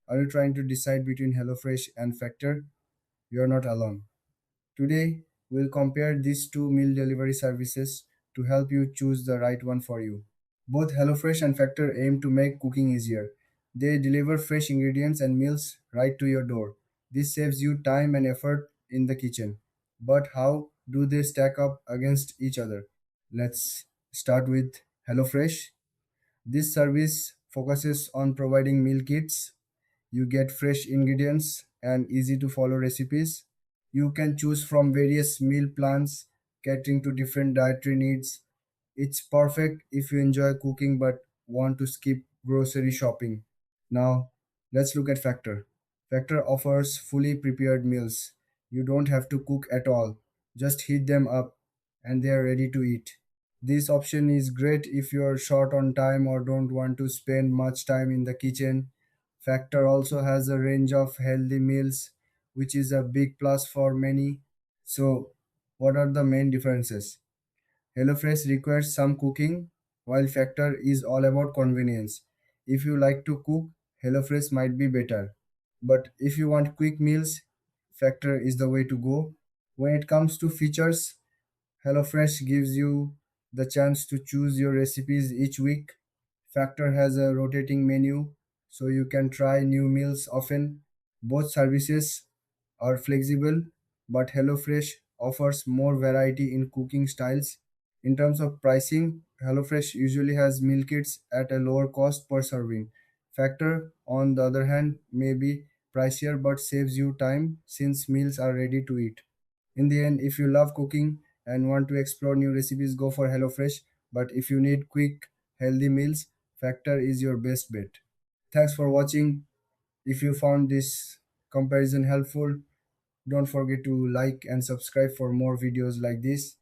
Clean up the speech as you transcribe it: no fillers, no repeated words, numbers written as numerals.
Are you trying to decide between HelloFresh and Factor? You're not alone. Today, we'll compare these two meal delivery services to help you choose the right one for you. Both HelloFresh and Factor aim to make cooking easier. They deliver fresh ingredients and meals right to your door. This saves you time and effort in the kitchen. But how do they stack up against each other? Let's start with HelloFresh. This service focuses on providing meal kits. You get fresh ingredients and easy to follow recipes. You can choose from various meal plans catering to different dietary needs. It's perfect if you enjoy cooking but want to skip grocery shopping. Now, let's look at Factor. Factor offers fully prepared meals. You don't have to cook at all. Just heat them up and they are ready to eat. This option is great if you're short on time or don't want to spend much time in the kitchen. Factor also has a range of healthy meals, which is a big plus for many. So, what are the main differences? HelloFresh requires some cooking, while Factor is all about convenience. If you like to cook, HelloFresh might be better. But if you want quick meals, Factor is the way to go. When it comes to features, HelloFresh gives you the chance to choose your recipes each week. Factor has a rotating menu, so you can try new meals often. Both services are flexible, but HelloFresh offers more variety in cooking styles. In terms of pricing, HelloFresh usually has meal kits at a lower cost per serving. Factor, on the other hand, may be pricier but saves you time since meals are ready to eat. In the end, if you love cooking and want to explore new recipes, go for HelloFresh. But if you need quick, healthy meals, Factor is your best bet. Thanks for watching. If you found this comparison helpful, don't forget to like and subscribe for more videos like this.